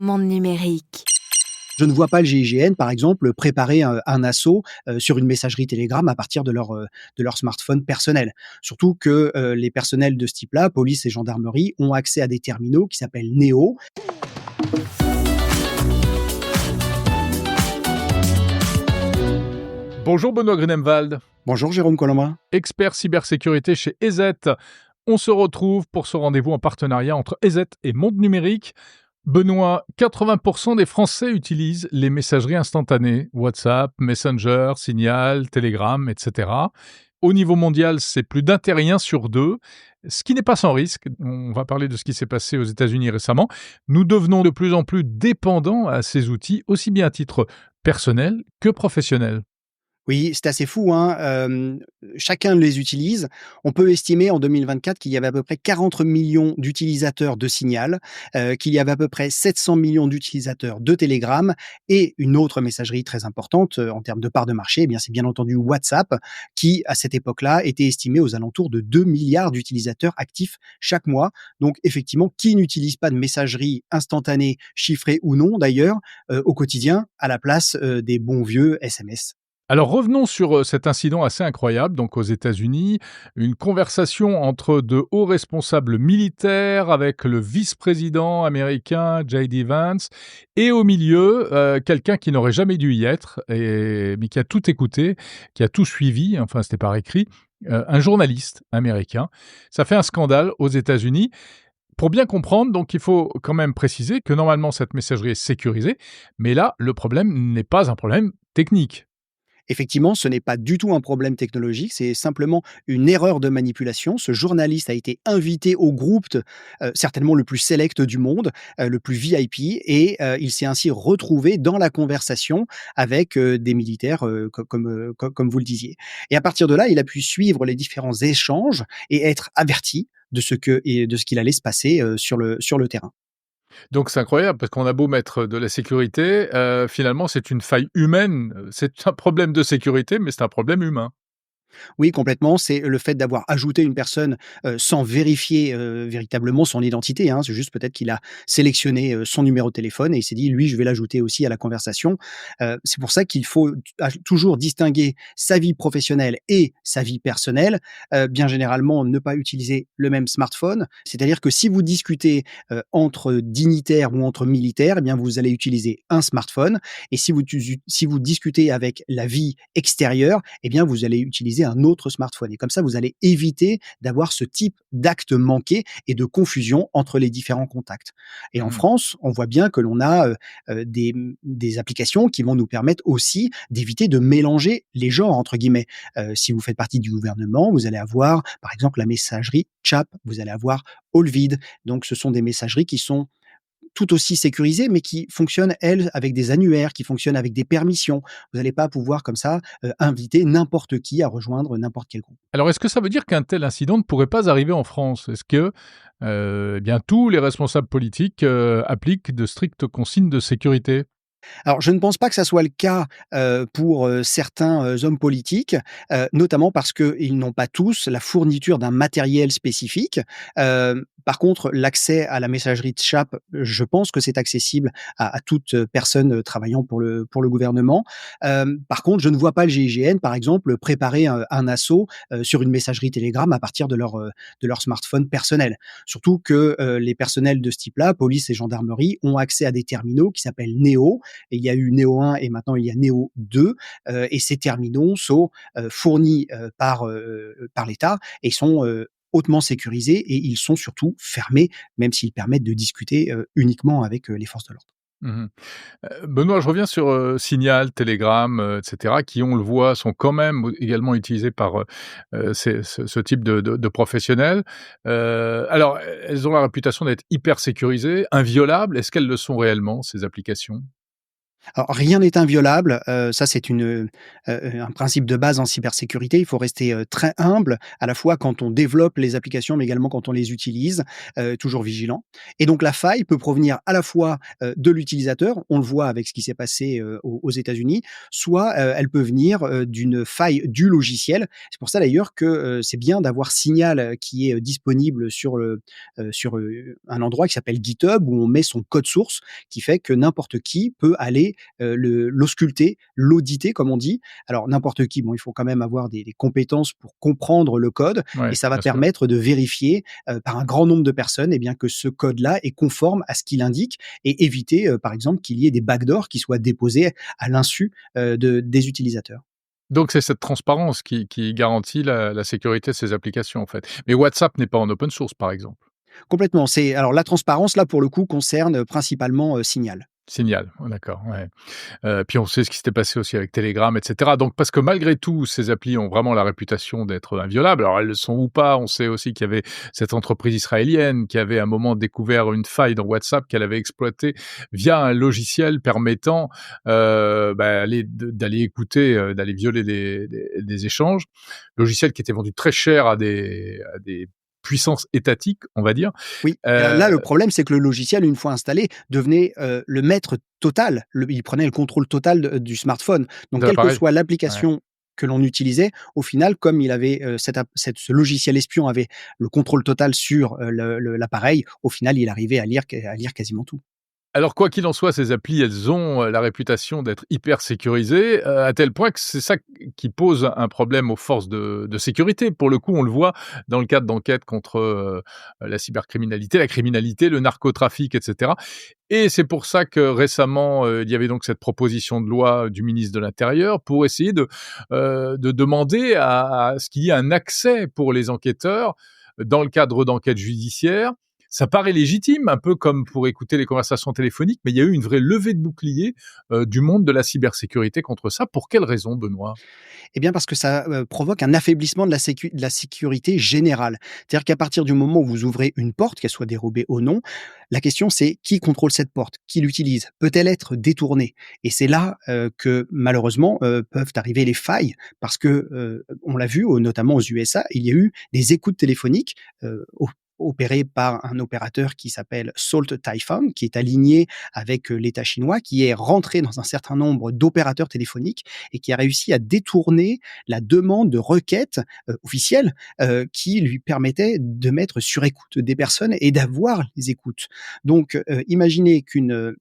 Monde numérique. Je ne vois pas le GIGN, par exemple, préparer un assaut sur une messagerie Telegram à partir de leur smartphone personnel. Surtout que les personnels de ce type-là, police et gendarmerie, ont accès à des terminaux qui s'appellent Neo. Bonjour Benoît Grunemwald, Bonjour Jérôme Colombin. expert cybersécurité chez EZ. On se retrouve pour ce rendez-vous en partenariat entre EZ et Monde Numérique. Benoît, 80% des Français utilisent les messageries instantanées, WhatsApp, Messenger, Signal, Telegram, etc. Au niveau mondial, c'est plus d'un terrien sur deux, ce qui n'est pas sans risque. On va parler de ce qui s'est passé aux États-Unis récemment. Nous devenons de plus en plus dépendants à ces outils, aussi bien à titre personnel que professionnel. Oui, c'est assez fou, hein, chacun les utilise. On peut estimer en 2024 qu'il y avait à peu près 40 millions d'utilisateurs de Signal, qu'il y avait à peu près 700 millions d'utilisateurs de Telegram et une autre messagerie très importante, en termes de part de marché, eh bien, c'est bien entendu WhatsApp qui, à cette époque-là, était estimé aux alentours de 2 milliards d'utilisateurs actifs chaque mois. Donc effectivement, qui n'utilise pas de messagerie instantanée, chiffrée ou non d'ailleurs, au quotidien, à la place, des bons vieux SMS? Alors revenons sur cet incident assez incroyable, donc aux États-Unis, une conversation entre de hauts responsables militaires avec le vice-président américain J.D. Vance et au milieu, quelqu'un qui n'aurait jamais dû y être, mais qui a tout écouté, qui a tout suivi, enfin c'était par écrit, un journaliste américain. Ça fait un scandale aux États-Unis. Pour bien comprendre, donc il faut quand même préciser que normalement cette messagerie est sécurisée, mais là, le problème n'est pas un problème technique. Effectivement, ce n'est pas du tout un problème technologique, c'est simplement une erreur de manipulation. Ce journaliste a été invité au groupe, certainement le plus sélect du monde, le plus VIP, et il s'est ainsi retrouvé dans la conversation avec des militaires, comme vous le disiez. Et à partir de là, il a pu suivre les différents échanges et être averti de ce qu'il allait se passer sur le terrain. Donc c'est incroyable parce qu'on a beau mettre de la sécurité, finalement c'est une faille humaine. C'est un problème de sécurité, mais c'est un problème humain. Oui, complètement. C'est le fait d'avoir ajouté une personne, sans vérifier, véritablement son identité, hein. C'est juste peut-être qu'il a sélectionné, son numéro de téléphone et il s'est dit: «Lui, je vais l'ajouter aussi à la conversation». C'est pour ça qu'il faut toujours distinguer sa vie professionnelle et sa vie personnelle. Bien généralement, ne pas utiliser le même smartphone. C'est-à-dire que si vous discutez, entre dignitaires ou entre militaires, eh bien, vous allez utiliser un smartphone et si vous discutez avec la vie extérieure, eh bien, vous allez utiliser un autre smartphone et comme ça, vous allez éviter d'avoir ce type d'acte manqué et de confusion entre les différents contacts. Et en Mmh. France, on voit bien que l'on a, des applications qui vont nous permettre aussi d'éviter de «mélanger les genres» entre guillemets. Si vous faites partie du gouvernement, vous allez avoir, par exemple, la messagerie CHAP, vous allez avoir Allvid. Donc ce sont des messageries qui sont tout aussi sécurisées, mais qui fonctionnent, elles, avec des annuaires, qui fonctionnent avec des permissions. Vous n'allez pas pouvoir comme ça, inviter n'importe qui à rejoindre n'importe quel groupe. Alors est-ce que ça veut dire qu'un tel incident ne pourrait pas arriver en France? Est-ce que, eh bien tous les responsables politiques, appliquent de strictes consignes de sécurité? Alors, je ne pense pas que ça soit le cas, pour, certains, hommes politiques, notamment parce qu'ils n'ont pas tous la fourniture d'un matériel spécifique. Par contre, l'accès à la messagerie de CHAP, je pense que c'est accessible à toute, personne, travaillant pour le gouvernement. Par contre, je ne vois pas le GIGN, par exemple, préparer un assaut, sur une messagerie Telegram à partir de leur smartphone personnel. Surtout que, les personnels de ce type-là, police et gendarmerie, ont accès à des terminaux qui s'appellent Neo, et il y a eu Neo 1 et maintenant il y a Neo 2, et ces terminaux sont, fournis, par l'État et sont, hautement sécurisés et ils sont surtout fermés, même s'ils permettent de discuter, uniquement avec, les forces de l'ordre. Mmh. Benoît, je reviens sur, Signal, Telegram, et cetera, qui, on le voit, sont quand même également utilisés par, ce type de professionnels. Alors, elles ont la réputation d'être hyper sécurisées, inviolables. Est-ce qu'elles le sont réellement, ces applications? Alors rien n'est inviolable, ça c'est un principe de base en cybersécurité. Il faut rester, très humble, à la fois quand on développe les applications, mais également quand on les utilise, toujours vigilant et donc la faille peut provenir à la fois, de l'utilisateur, on le voit avec ce qui s'est passé, aux États-Unis, soit, elle peut venir, d'une faille du logiciel. C'est pour ça d'ailleurs que, c'est bien d'avoir Signal, qui est, disponible sur un endroit qui s'appelle GitHub où on met son code source, qui fait que n'importe qui peut aller l'ausculter, l'auditer comme on dit. Alors n'importe qui, bon, il faut quand même avoir des compétences pour comprendre le code et Ouais, ça va bien sûr. permettre de vérifier, par un grand nombre de personnes, eh bien, que ce code-là est conforme à ce qu'il indique et éviter, par exemple, qu'il y ait des backdoors qui soient déposés à l'insu, des utilisateurs. Donc c'est cette transparence qui garantit la sécurité de ces applications, en fait. Mais WhatsApp n'est pas en open source, par exemple? Complètement, c'est alors la transparence là pour le coup concerne, principalement, Signal. Signal, oh d'accord, ouais. Puis on sait ce qui s'était passé aussi avec Telegram et cetera. Donc parce que malgré tout, ces applis ont vraiment la réputation d'être inviolables. Alors elles le sont ou pas. On sait aussi qu'il y avait cette entreprise israélienne qui avait à un moment découvert une faille dans WhatsApp qu'elle avait exploitée via un logiciel permettant, d'aller écouter, d'aller violer des échanges. Logiciel qui était vendu très cher à des puissances étatiques, on va dire. Oui, là, Heu, le problème, c'est que le logiciel, une fois installé, devenait, le maître total. Il prenait le contrôle total du smartphone. Donc de quelle que l'appareil? soit Ouais. l'application que l'on utilisait, au final, comme il avait, ce logiciel espion avait le contrôle total sur, l'appareil, au final, il arrivait à lire quasiment tout. Alors quoi qu'il en soit, ces applis, elles ont, la réputation d'être hyper sécurisées, à tel point que c'est ça qui pose un problème aux forces de sécurité. Pour le coup, on le voit dans le cadre d'enquêtes contre, la cybercriminalité, la criminalité, le narcotrafic et cetera et c'est pour ça que récemment, il y avait donc cette proposition de loi du ministre de l'Intérieur pour essayer de demander à ce qu'il y ait un accès pour les enquêteurs dans le cadre d'enquêtes judiciaires. Ça paraît légitime, un peu comme pour écouter les conversations téléphoniques, mais il y a eu une vraie levée de bouclier, du monde de la cybersécurité contre ça. Pour quelle raison, Benoît? Eh bien parce que ça, provoque un affaiblissement de la sécurité générale. C'est-à-dire qu'à partir du moment où vous ouvrez une porte, qu'elle soit dérobée ou non, la question c'est: qui contrôle cette porte? Qui l'utilise? Peut-elle être détournée? Et c'est là, que malheureusement, peuvent arriver les failles parce que, on l'a vu notamment aux USA, il y a eu des écoutes téléphoniques, opérées par un opérateur qui s'appelle Salt Typhoon, qui est aligné avec, l'État chinois, qui est rentré dans un certain nombre d'opérateurs téléphoniques et qui a réussi à détourner la demande de requête, officielle, qui lui permettait de mettre sur écoute des personnes et d'avoir les écoutes. Donc, imaginez qu'une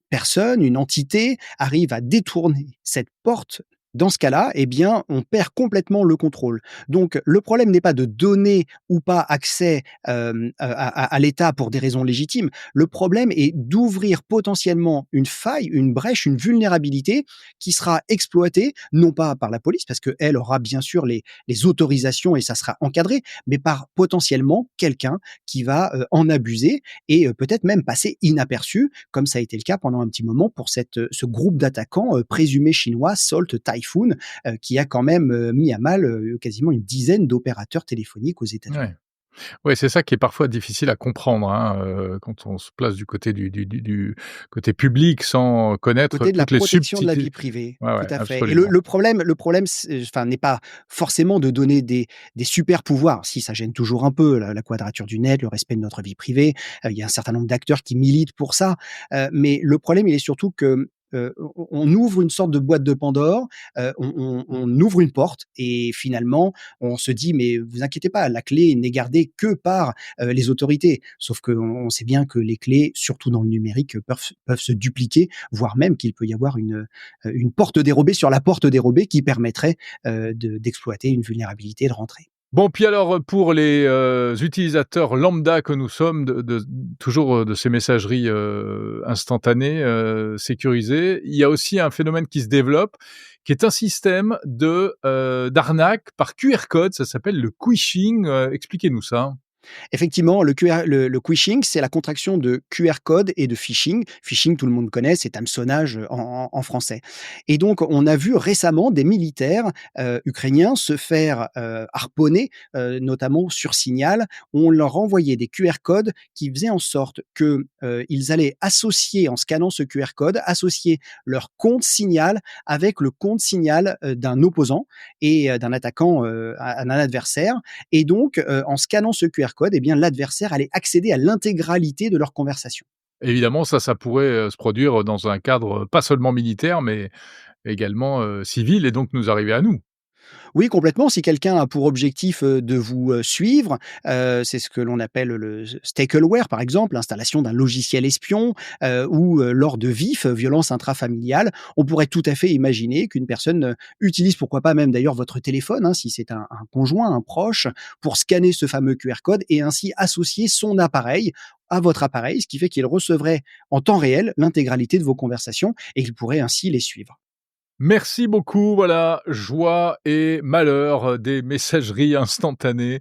personne, une entité arrive à détourner cette porte. Dans ce cas-là, eh bien, on perd complètement le contrôle. Donc, le problème n'est pas de donner ou pas accès à l'État pour des raisons légitimes. Le problème est d'ouvrir potentiellement une faille, une brèche, une vulnérabilité qui sera exploitée, non pas par la police, parce qu'elle aura bien sûr les autorisations et ça sera encadré, mais par potentiellement quelqu'un qui va en abuser et peut-être même passer inaperçu, comme ça a été le cas pendant un petit moment pour ce groupe d'attaquants présumés chinois, Salt Typhoon, qui a quand même mis à mal quasiment une dizaine d'opérateurs téléphoniques aux États-Unis. Ouais. Ouais, c'est ça qui est parfois difficile à comprendre, hein, quand on se place du côté du côté public sans connaître Côté de la toutes les protection de la subtilités. vie privée, Ouais, tout ouais, à fait. Et le, absolument. le problème, le problème, enfin, n'est pas forcément de donner des super pouvoirs. Si ça gêne toujours un peu la quadrature du net, le respect de notre vie privée. Il y a un certain nombre d'acteurs qui militent pour ça. Mais le problème, il est surtout que on ouvre une sorte de boîte de Pandore, on ouvre une porte et finalement on se dit mais vous inquiétez pas, la clé n'est gardée que par les autorités. Sauf qu'on sait bien que les clés, surtout dans le numérique, peuvent se dupliquer, voire même qu'il peut y avoir une porte dérobée sur la porte dérobée qui permettrait d'exploiter une vulnérabilité et de rentrer. Bon, puis alors, pour les, utilisateurs lambda que nous sommes toujours, de ces messageries, instantanées, sécurisées, il y a aussi un phénomène qui se développe, qui est un système d'arnaque par QR code, ça s'appelle le quishing, expliquez-nous ça? Effectivement, le quishing, c'est la contraction de QR code et de phishing. Phishing, tout le monde connaît, c'est hameçonnage, en français. Et donc on a vu récemment des militaires, ukrainiens se faire, harponner, notamment sur signal. On leur envoyait des QR codes qui faisaient en sorte que, ils allaient associer, en scannant ce QR code, associer leur compte Signal avec le compte Signal, d'un opposant et d'un attaquant, d'un adversaire. Et donc, en scannant ce QR code, eh bien, l'adversaire allait accéder à l'intégralité de leur conversation. Évidemment, ça pourrait, se produire dans un cadre, pas seulement militaire, mais également, civil et donc nous arriver à nous. Oui, complètement, si quelqu'un a pour objectif, de vous, suivre, c'est ce que l'on appelle le stalkerware, par exemple, l'installation d'un logiciel espion, ou, lors de vifs violences intrafamiliales, on pourrait tout à fait imaginer qu'une personne, utilise, pourquoi pas même d'ailleurs votre téléphone, hein, si c'est un conjoint, un proche, pour scanner ce fameux QR code et ainsi associer son appareil à votre appareil, ce qui fait qu'il recevrait en temps réel l'intégralité de vos conversations et qu'il pourrait ainsi les suivre. Merci beaucoup, voilà, joie et malheur des messageries instantanées.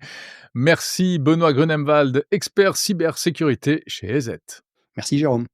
Merci Benoît Grunemwald, expert cybersécurité chez EZ. Merci Jérôme.